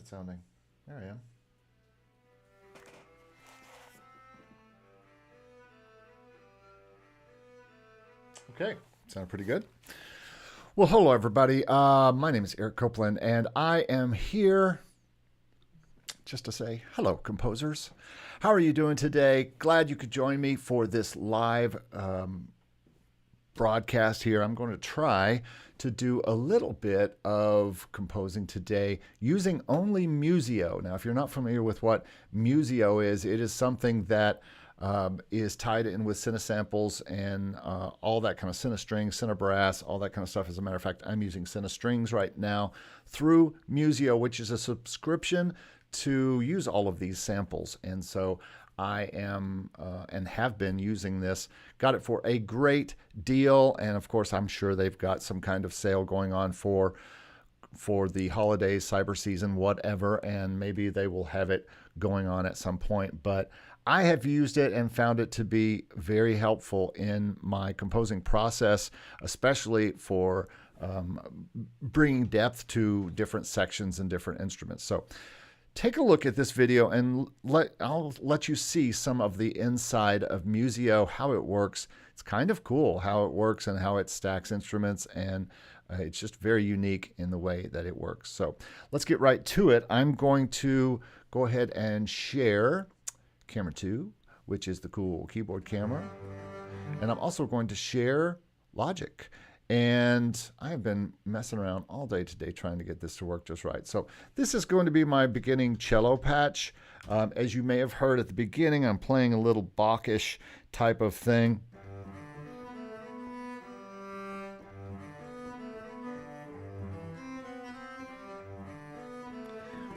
How's that sounding? There I am. Okay, sounded pretty good. Well, hello everybody. My name is Eric Copeland, and I am here just to say hello, composers. How are you doing today? Glad you could join me for this live broadcast here. I'm going to try to do a little bit of composing today using only Musio. Now, if you're not familiar with what Musio is, it is something that is tied in with Cinesamples and all that kind of Cinestrings, Cinebrass, all that kind of stuff. As a matter of fact, I'm using Cinestrings right now through Musio, which is a subscription to use all of these samples. And so I am and have been using this. Got it for a great deal. And of course, I'm sure they've got some kind of sale going on for the holidays, cyber season, whatever. And maybe they will have it going on at some point. But I have used it and found it to be very helpful in my composing process, especially for bringing depth to different sections and different instruments. So take a look at this video and I'll let you see some of the inside of Musio, how it works. It's kind of cool how it works and how it stacks instruments, and it's just very unique in the way that it works. So let's get right to it. I'm going to go ahead and share camera 2, which is the cool keyboard camera. And I'm also going to share Logic. And I have been messing around all day today trying to get this to work just right. So this is going to be my beginning cello patch. As you may have heard at the beginning, I'm playing a little Bach-ish type of thing.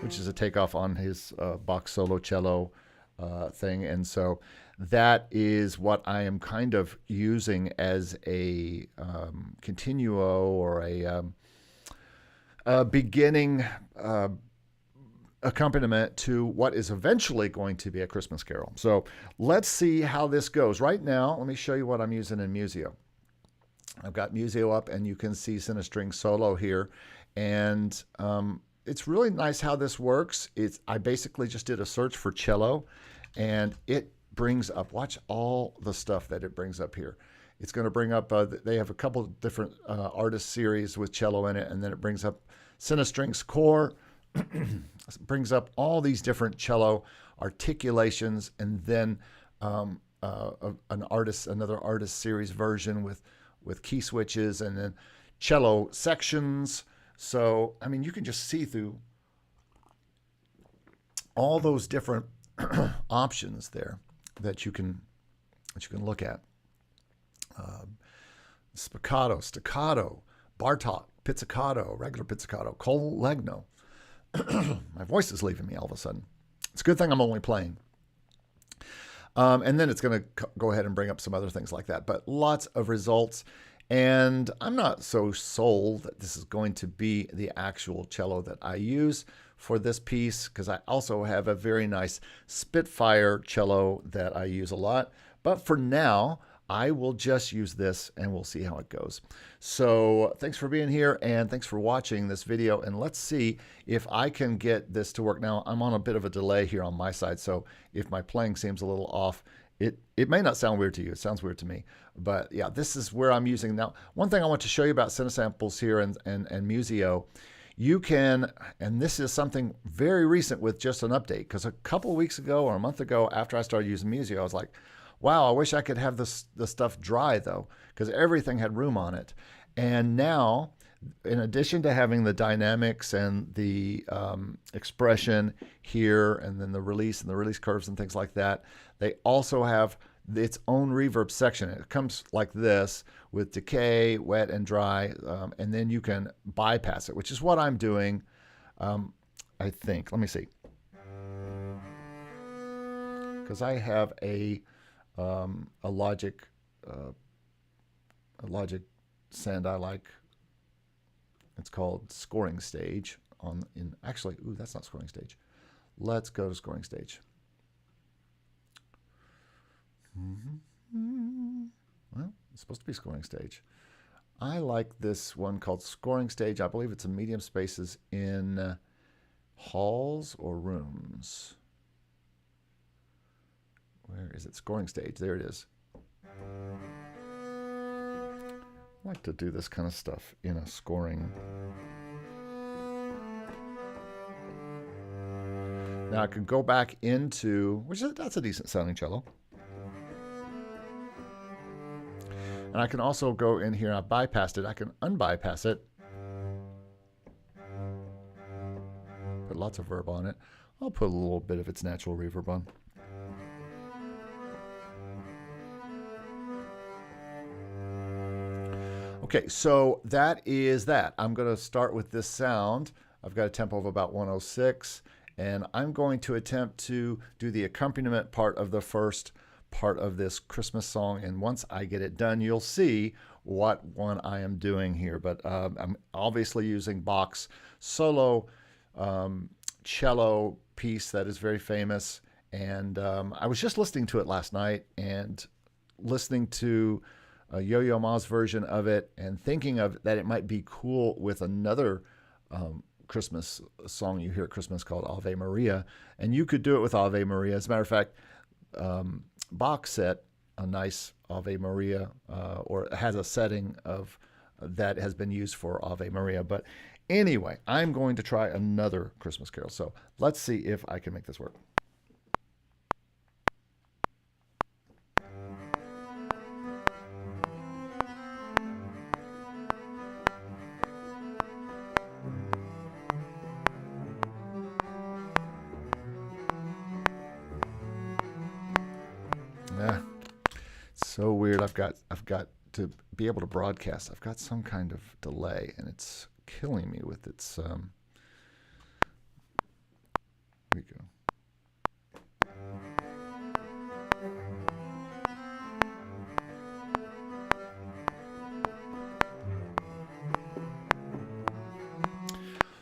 Which is a takeoff on his Bach solo cello thing. And so that is what I am kind of using as a continuo or a beginning accompaniment to what is eventually going to be a Christmas carol. So let's see how this goes. Right now, let me show you what I'm using in Musio. I've got Musio up, and you can see Cinestring Solo here. And it's really nice how this works. I basically just did a search for cello, and it brings up, watch all the stuff that it brings up here. It's going to bring up, they have a couple of different artist series with cello in it, and then it brings up Cinestrings Core, brings up all these different cello articulations, and then another artist series version with key switches, and then cello sections. So, I mean, you can just see through all those different options there that you can look at. Spiccato, staccato, Bartok, pizzicato, regular pizzicato, collegno. My voice is leaving me all of a sudden. It's a good thing I'm only playing. And then it's going to go ahead and bring up some other things like that. But lots of results. And I'm not so sold that this is going to be the actual cello that I use for this piece, because I also have a very nice Spitfire cello that I use a lot. But for now, I will just use this and we'll see how it goes. So thanks for being here and thanks for watching this video. And let's see if I can get this to work. Now, I'm on a bit of a delay here on my side, so if my playing seems a little off, it may not sound weird to you. It sounds weird to me. But yeah, this is where I'm using. Now, one thing I want to show you about Cinesamples here and Musio, you can, and this is something very recent with just an update, because a couple of weeks ago or a month ago after I started using Musio, I was like, wow, I wish I could have this stuff dry though, because everything had room on it. And now, in addition to having the dynamics and the expression here, and then the release curves and things like that, they also have its own reverb section. It comes like this with decay, wet, and dry, and then you can bypass it, which is what I'm doing, I think. Let me see. Because I have a Logic send I like. It's called Scoring Stage. Actually, that's not Scoring Stage. Let's go to Scoring Stage. Well, it's supposed to be Scoring Stage. I like this one called Scoring Stage. I believe it's a medium spaces in Halls or rooms? Where is it? Scoring stage. There it is. I like to do this kind of stuff in a scoring. Now I can go back into, that's a decent sounding cello. And I can also go in here, and I bypassed it. I can unbypass it. Put lots of verb on it. I'll put a little bit of its natural reverb on. Okay, so that is that. I'm going to start with this sound. I've got a tempo of about 106, and I'm going to attempt to do the accompaniment part of the first part of this Christmas song, and once I get it done, you'll see what one I am doing here. But I'm obviously using Bach's solo cello piece that is very famous, and I was just listening to it last night and listening to Yo-Yo Ma's version of it and thinking of that it might be cool with another Christmas song you hear at Christmas called Ave Maria, and you could do it with Ave Maria. As a matter of fact, Bach set a nice Ave Maria, or has a setting of that has been used for Ave Maria. But anyway, I'm going to try another Christmas carol. So let's see if I can make this work. So weird. I've got to be able to broadcast. I've got some kind of delay, and it's killing me with its. Here we go.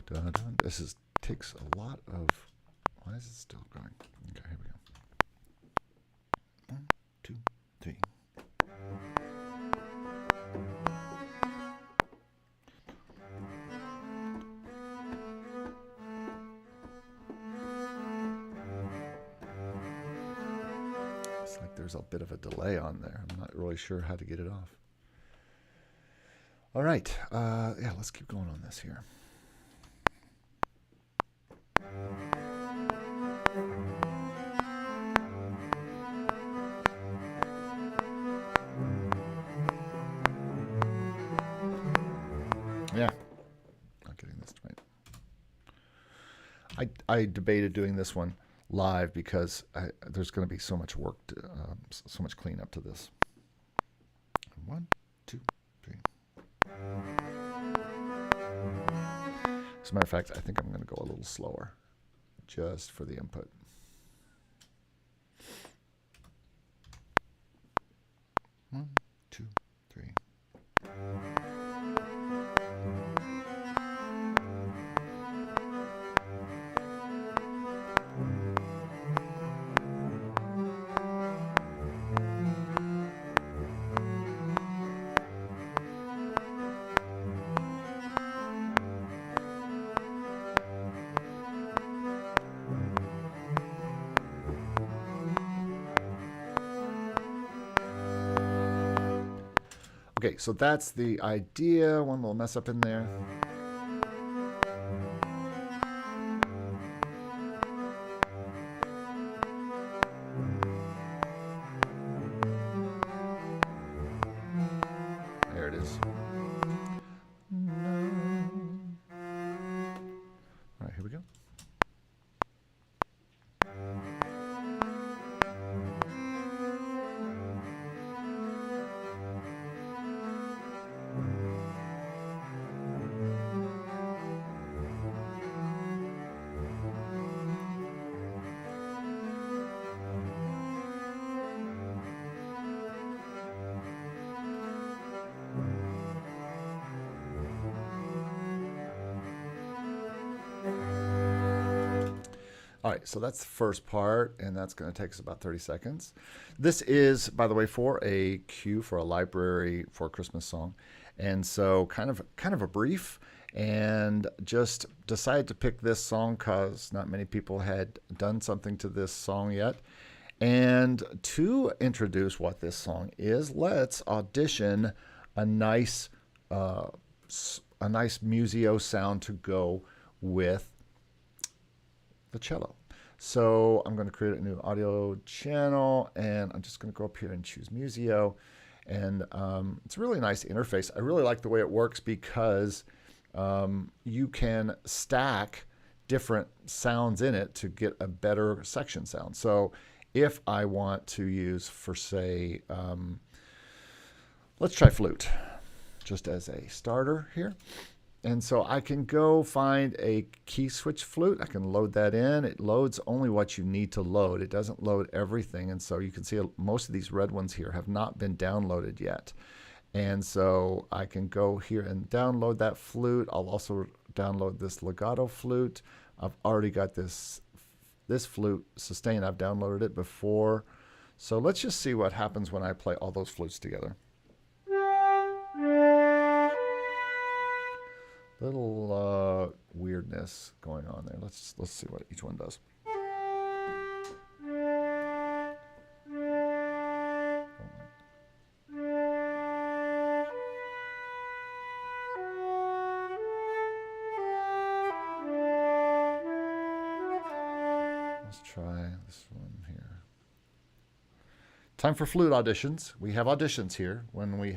Dun, dun. This takes a lot of. Why is it still going? Okay, here we go. 1, 2, 3. It's like there's a bit of a delay on there. I'm not really sure how to get it off. All right. Yeah, let's keep going on this here. Yeah, not getting this right. I debated doing this one live because there's going to be so much work, so much cleanup to this. 1, 2, 3. As a matter of fact, I think I'm going to go a little slower just for the input. One, two, three. Okay, so that's the idea. One little mess up in there. There it is. All right, here we go. All right, so that's the first part, and that's going to take us about 30 seconds. This is, by the way, for a cue for a library for a Christmas song, and so kind of a brief. and just decided to pick this song because not many people had done something to this song yet. And to introduce what this song is, let's audition a nice Musio sound to go with the cello. So I'm going to create a new audio channel, and I'm just going to go up here and choose Musio. And it's a really nice interface. I really like the way it works because you can stack different sounds in it to get a better section sound. So if I want to use, for say, let's try flute just as a starter here. And so I can go find a key switch flute. I can load that in. It loads only what you need to load. It doesn't load everything. And so you can see most of these red ones here have not been downloaded yet. And so I can go here and download that flute. I'll also download this legato flute. I've already got this flute sustain. I've downloaded it before. So let's just see what happens when I play all those flutes together. Little weirdness going on there. Let's see what each one does. Let's try this one here. Time for flute auditions. We have auditions here when we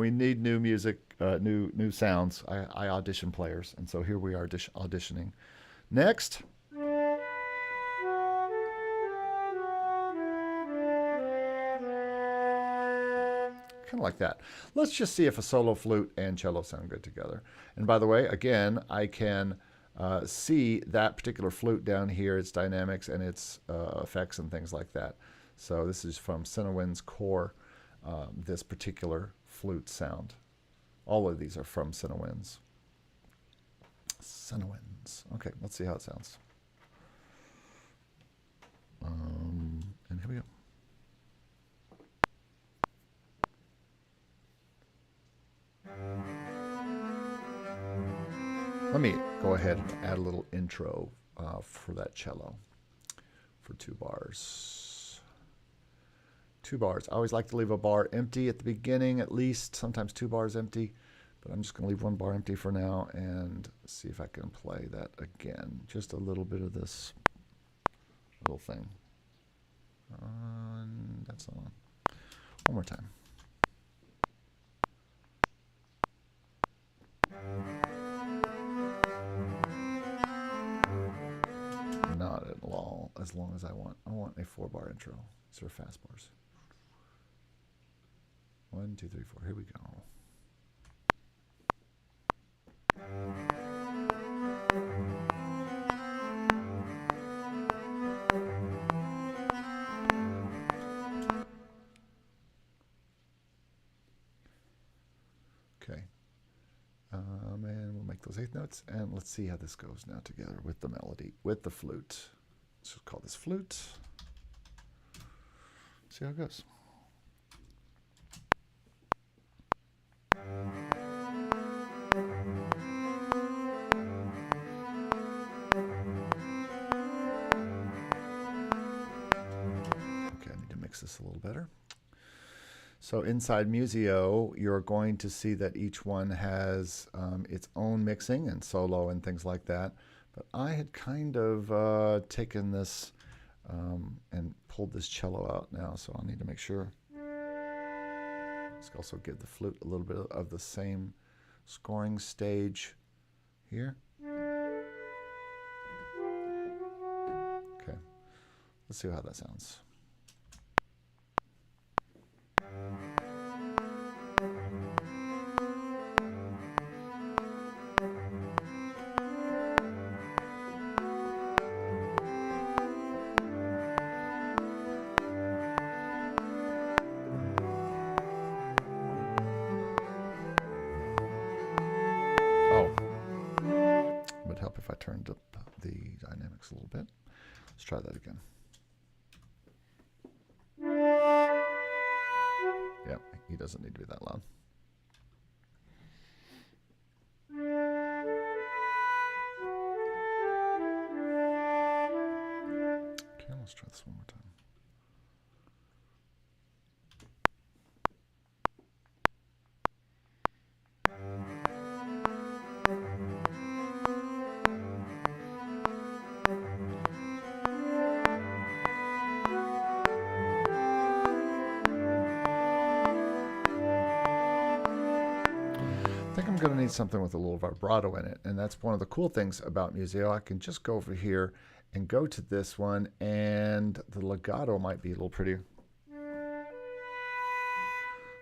need new music, new sounds. I audition players, and so here we are auditioning. Next. Kind of like that. Let's just see if a solo flute and cello sound good together. And by the way, again, I can see that particular flute down here, its dynamics and its effects and things like that. So this is from Cinewinds Core, this particular flute sound. All of these are from Cinewinds. Okay, let's see how it sounds. And here we go. Let me go ahead and add a little intro for that cello for 2 bars. 2 bars. I always like to leave a bar empty at the beginning, at least, sometimes 2 bars empty, but I'm just going to leave 1 bar empty for now and see if I can play that again. Just a little bit of this little thing. That's not on. One more time. Not at all, as long as I want. I want a 4-bar intro. These are fast bars. 1, 2, 3, 4. Here we go. Okay. And we'll make those 8th notes, and let's see how this goes now together with the melody, with the flute. Let's just call this flute. See how it goes. Okay, I need to mix this a little better. So inside Musio, you're going to see that each one has its own mixing and solo and things like that. But I had kind of taken this and pulled this cello out now, so I'll need to make sure. Let's also give the flute a little bit of the same scoring stage here. Okay, let's see how that sounds. Help if I turned up the dynamics a little bit. Let's try that again. Yeah, he doesn't need to be that loud. think I'm going to need something with a little vibrato in it, and that's one of the cool things about Musio. I can just go over here and go to this one, and the legato might be a little prettier.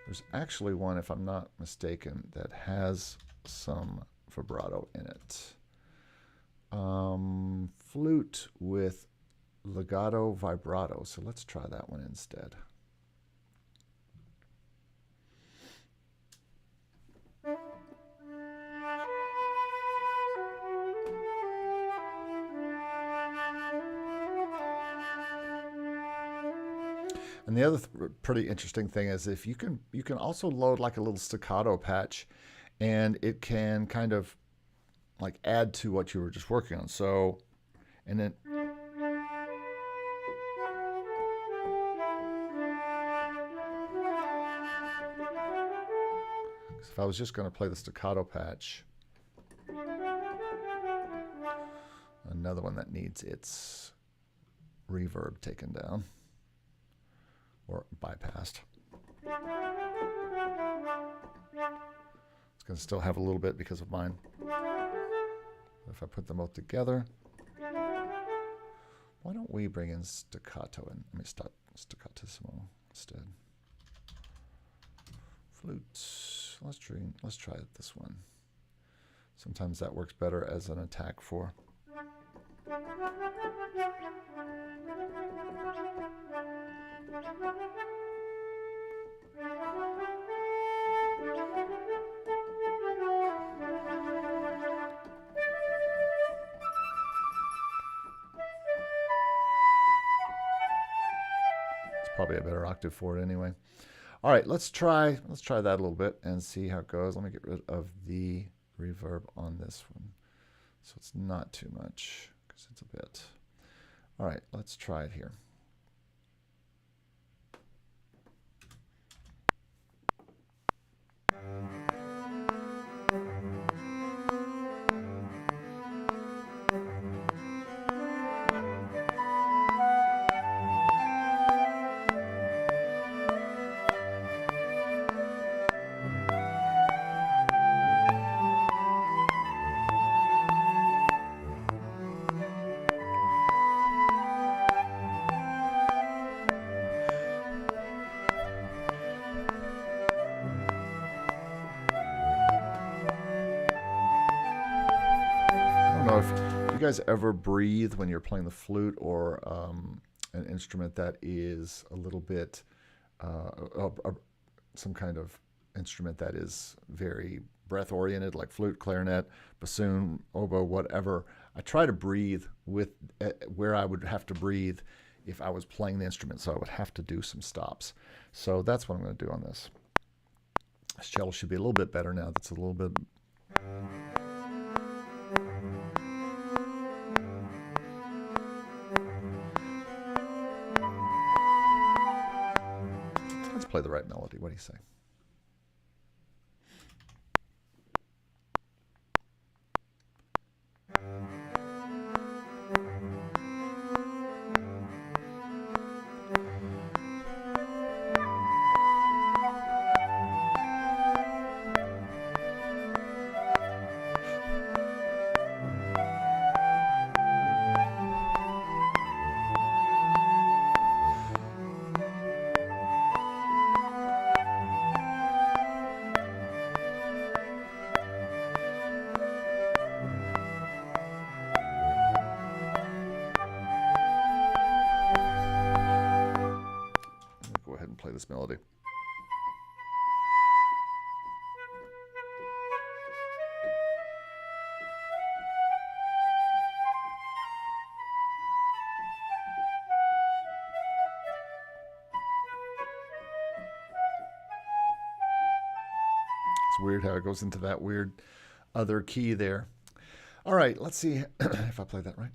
There's actually one, if I'm not mistaken, that has some vibrato in it. Flute with legato vibrato. So let's try that one instead. And the other pretty interesting thing is if you can also load like a little staccato patch, and it can kind of like add to what you were just working on. So, and then if I was just going to play the staccato patch, another one that needs its reverb taken down or bypassed. It's going to still have a little bit because of mine. But if I put them both together, why don't we bring in staccato and let me start staccatissimo instead. Flutes. Let's try this one. Sometimes that works better as an attack for. It's probably a better octave for it anyway. All right, let's try that a little bit and see how it goes. Let me get rid of the reverb on this one, so it's not too much because it's a bit. All right, let's try it here. If you guys ever breathe when you're playing the flute or an instrument that is a little bit, some kind of instrument that is very breath oriented, like flute, clarinet, bassoon, oboe, whatever, I try to breathe with where I would have to breathe if I was playing the instrument, so I would have to do some stops. So that's what I'm going to do on this. This cello should be a little bit better now. That's a little bit. Let's play the right melody. What do you say? Play this melody. It's weird how it goes into that weird other key there. All right, let's see if I play that right.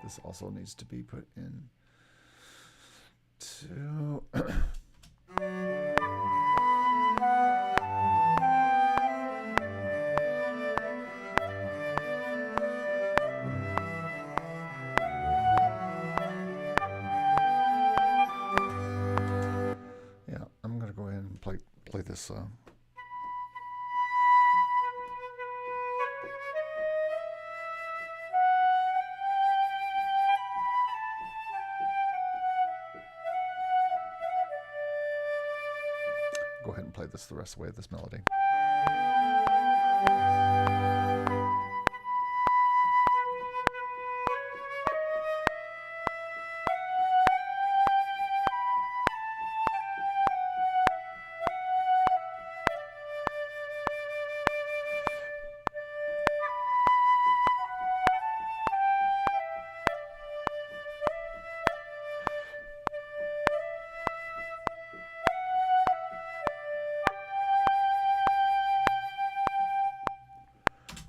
This also needs to be put in do. Yeah, I'm gonna go ahead and play this. Go ahead and play this the rest of the way of this melody.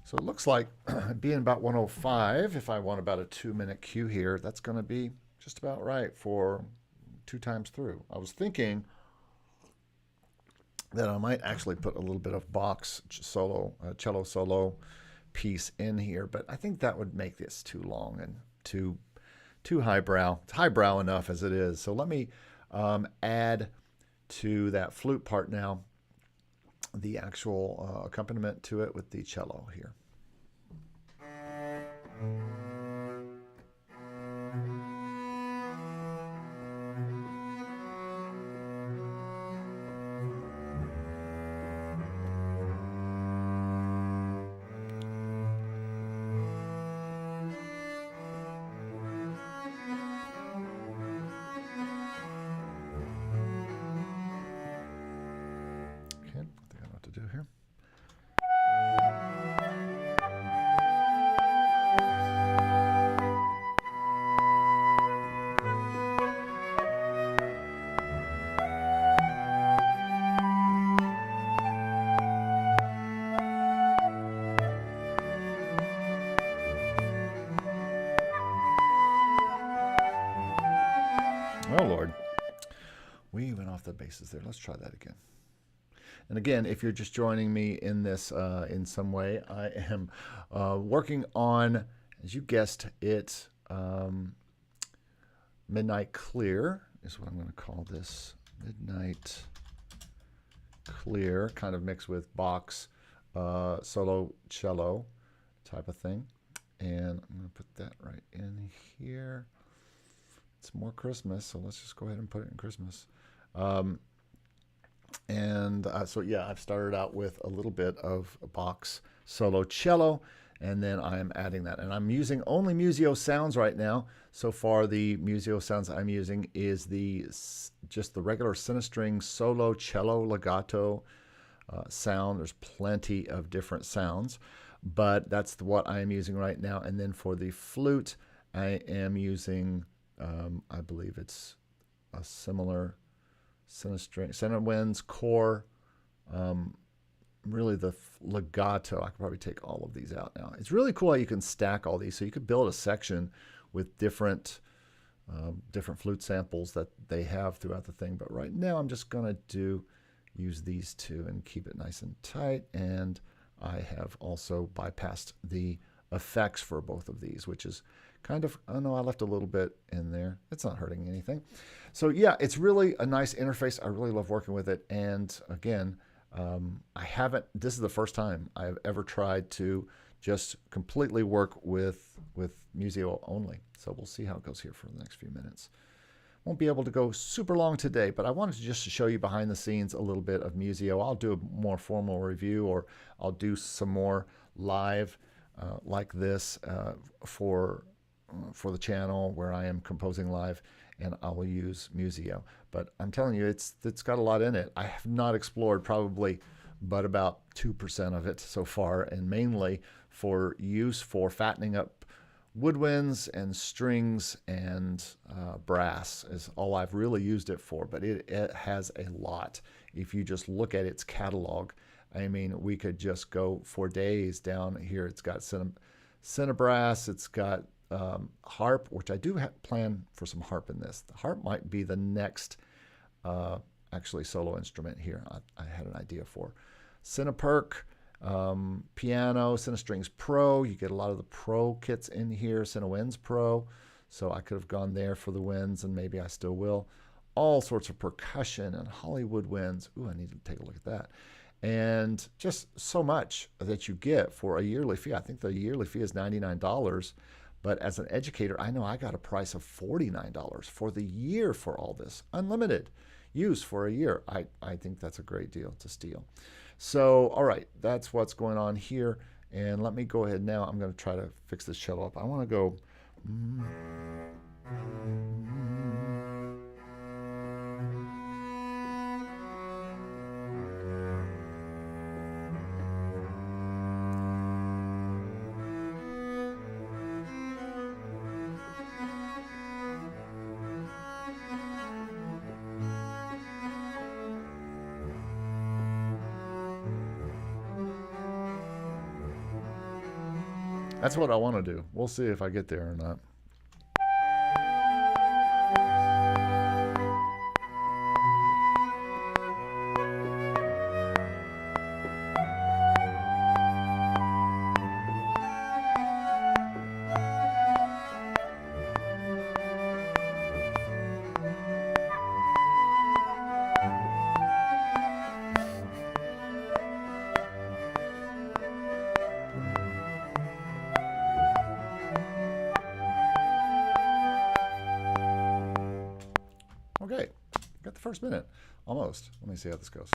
So it looks like being about 105, if I want about a 2-minute cue here, that's going to be just about right for 2 times through. I was thinking that I might actually put a little bit of Bach's solo, cello solo piece in here, but I think that would make this too long and too highbrow. It's highbrow enough as it is. So let me add to that flute part now the actual accompaniment to it with the cello here. Do here. Oh Lord, we went off the bases there. Let's try that again. And again, if you're just joining me in this in some way, I am working on, as you guessed it, Midnight Clear is what I'm going to call this. Midnight Clear, kind of mixed with Bach's solo cello type of thing. And I'm going to put that right in here. It's more Christmas, so let's just go ahead and put it in Christmas. So yeah, I've started out with a little bit of Bach's solo cello, and then I am adding that. And I'm using only Musio sounds right now. So far, the Musio sounds I'm using is just the regular Cinestring solo cello legato sound. There's plenty of different sounds, but that's what I am using right now. And then for the flute, I am using, I believe it's a similar Cinestring, Center Winds, Core, really the legato. I could probably take all of these out now. It's really cool how you can stack all these. So you could build a section with different flute samples that they have throughout the thing. But right now I'm just going to use these two and keep it nice and tight. And I have also bypassed the effects for both of these, which is kind of, oh no, I left a little bit in there. It's not hurting anything. So yeah, it's really a nice interface. I really love working with it. And again, this is the first time I've ever tried to just completely work with Musio only. So we'll see how it goes here for the next few minutes. Won't be able to go super long today, but I wanted to just show you behind the scenes a little bit of Musio. I'll do a more formal review, or I'll do some more live like this for the channel where I am composing live, and I will use Musio. But I'm telling you, it's got a lot in it. I have not explored probably but about 2% of it so far, and mainly for use for fattening up woodwinds and strings and brass is all I've really used it for. But it has a lot. If you just look at its catalog, I mean, we could just go for days down here. It's got Cinebrass, it's got harp, which I do plan for some harp in this. The harp might be the next actually solo instrument here I had an idea for. Cineperk, piano, Cinestrings Pro. You get a lot of the Pro kits in here, Cinewinds Pro. So I could have gone there for the winds, and maybe I still will. All sorts of percussion and Hollywood winds. Ooh, I need to take a look at that. And just so much that you get for a yearly fee. I think the yearly fee is $99. But as an educator, I know I got a price of $49 for the year for all this. Unlimited use for a year. I think that's a great deal to steal. So, all right, that's what's going on here. And let me go ahead now. I'm going to try to fix this cello up. I want to go... That's what I want to do. We'll see if I get there or not. Okay, got the first minute, almost. Let me see how this goes.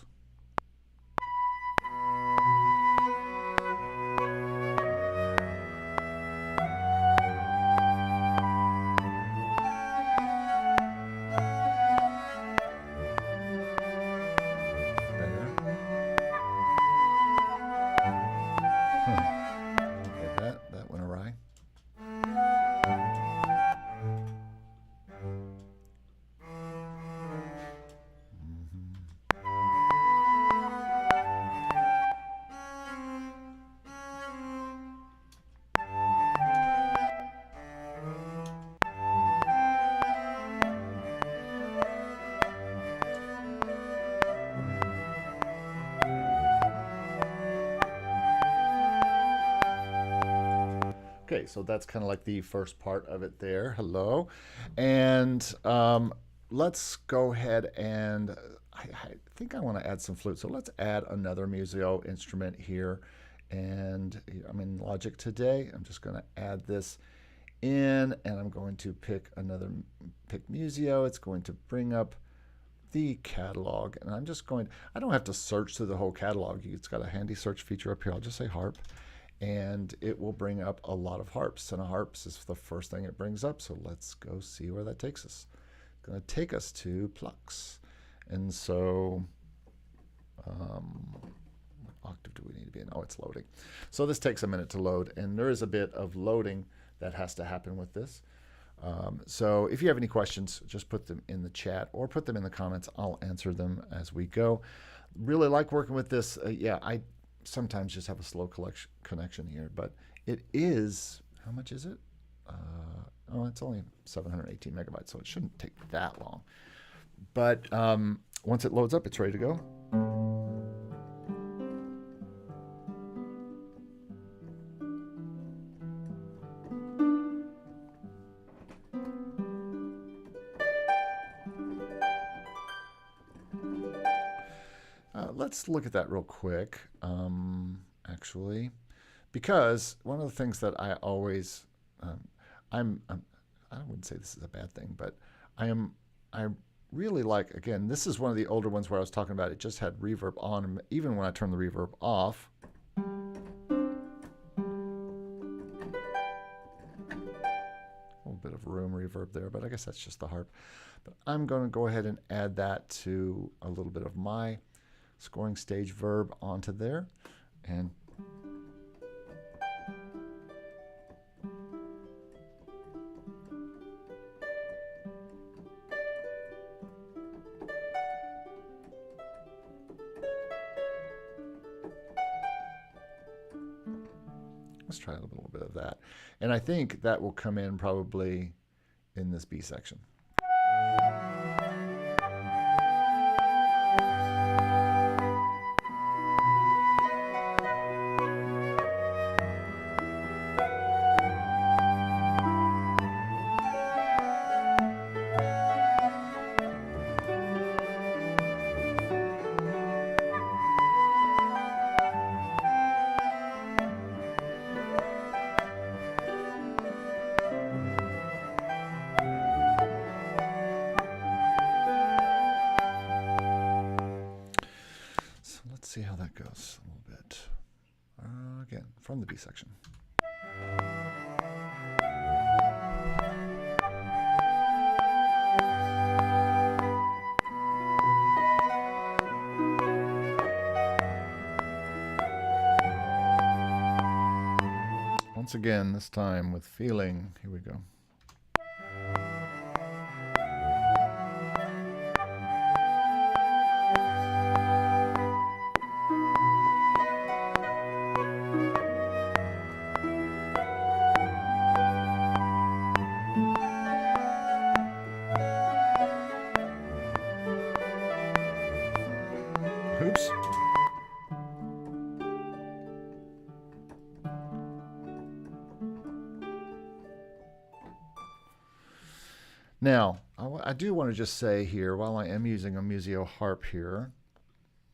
Okay, that went awry. Okay, so that's kind of like the first part of it there. Hello. And let's go ahead and I think I want to add some flute. So let's add another Musio instrument here. And I'm in Logic today. I'm just going to add this in, and I'm going to pick Musio. It's going to bring up the catalog, and I'm just going, I don't have to search through the whole catalog. It's got a handy search feature up here. I'll just say harp, and it will bring up a lot of harps. And harps is the first thing it brings up. So let's go see where that takes us. It's going to take us to plucks. And so, what octave do we need to be in? Oh, it's loading. So this takes a minute to load, and there is a bit of loading that has to happen with this. So if you have any questions, just put them in the chat or put them in the comments. I'll answer them as we go. Really like working with this. Yeah, I sometimes just have a slow connection here, but it is, how much is it? Oh, it's only 718 megabytes, so it shouldn't take that long. But once it loads up, it's ready to go. Let's look at that real quick, actually, because one of the things that I always, I wouldn't say this is a bad thing, but I really like, again, this is one of the older ones where I was talking about it just had reverb on, and even when I turn the reverb off, a little bit of room reverb there, but I guess that's just the harp. But I'm going to go ahead and add that to a little bit of my scoring stage verb onto there, and let's try it a little bit. bit of that. And I think that will come in probably in this B section. See how that goes a little bit. Again, from the B section. Once again, this time with feeling. Here we go. Oops. Now, I do want to just say here, while I am using a Musio harp here,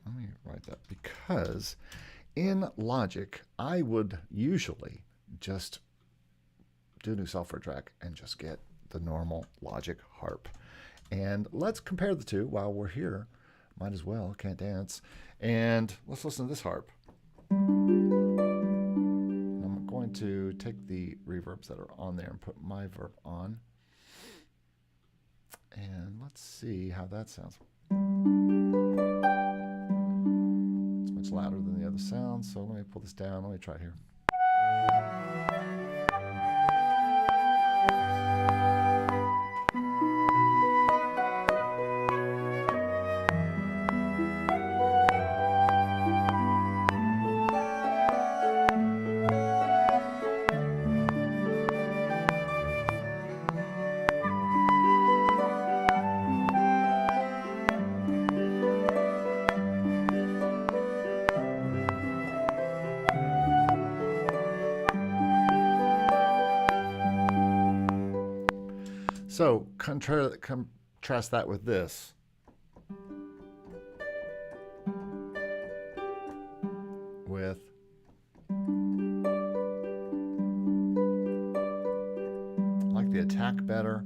let me write that, because in Logic, I would usually just do a new software track and just get the normal Logic harp. And let's compare the two while we're here. Might as well, can't dance. And let's listen to this harp. I'm going to take the reverbs that are on there and put my verb on. And let's see how that sounds. It's much louder than the other sounds, so let me pull this down. Let me try it here. So contrast that with this. With I like the attack better.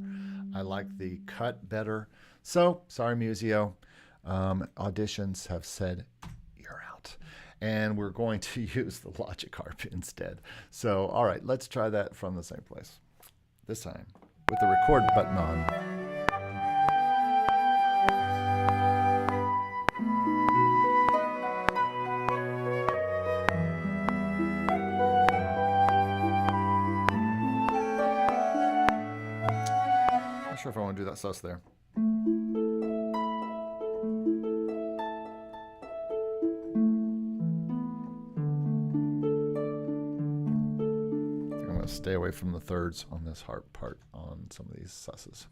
I like the cut better. So, sorry, Musio. Auditions have said you're out. And we're going to use the Logic harp instead. So, all right, let's try that from the same place. This time with the record button on. Not sure if I want to do that sus there. Stay away from the thirds on this harp part on some of these susses.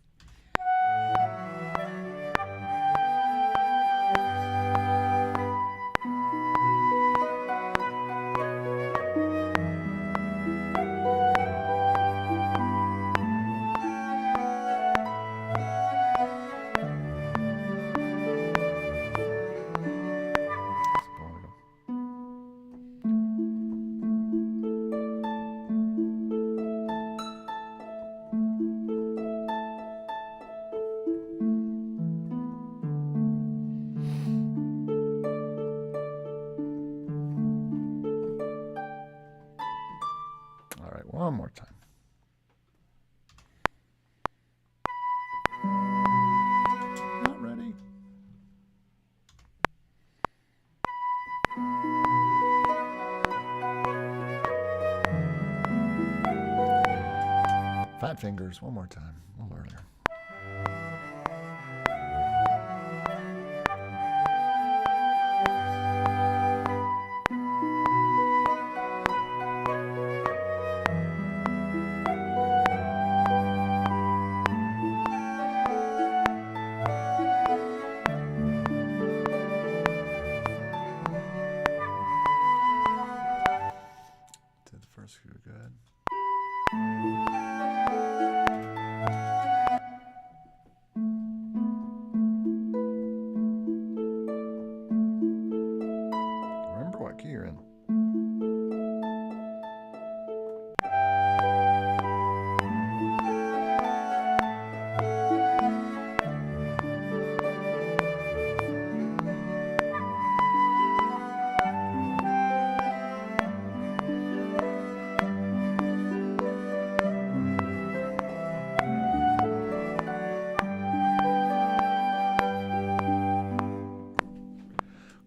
One more time. Not ready. Fat fingers, one more time, a little earlier. red. Remember what key you're in.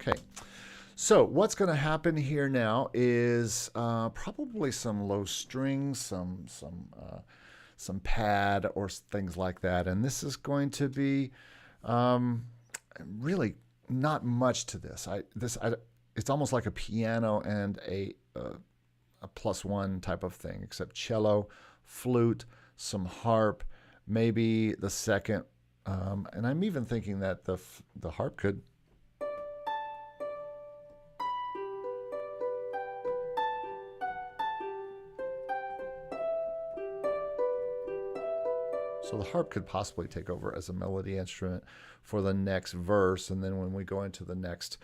Okay, so what's going to happen here now is probably some low strings, some pad or things like that, and this is going to be really not much to this. It's almost like a piano and a +1 type of thing, except cello, flute, some harp, maybe the second, and I'm even thinking that the harp could. So the harp could possibly take over as a melody instrument for the next verse, and then when we go into the next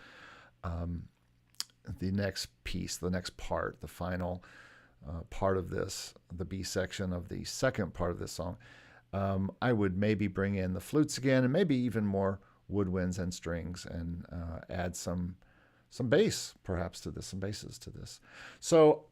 piece, the next part, the final part of this, the B section of the second part of this song, I would maybe bring in the flutes again, and maybe even more woodwinds and strings, and add some bass perhaps to this, some basses to this. So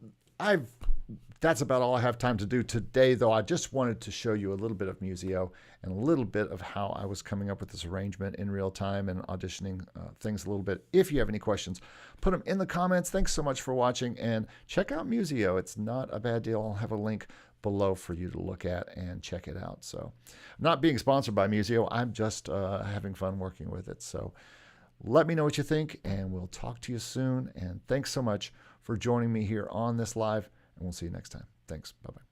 that's about all I have time to do today, though. I just wanted to show you a little bit of Musio and a little bit of how I was coming up with this arrangement in real time and auditioning things a little bit. If you have any questions, put them in the comments. Thanks so much for watching, and check out Musio. It's not a bad deal. I'll have a link below for you to look at and check it out. So I'm not being sponsored by Musio. I'm just having fun working with it. So let me know what you think, and we'll talk to you soon. And thanks so much for joining me here on this live, and we'll see you next time. Thanks. Bye-bye.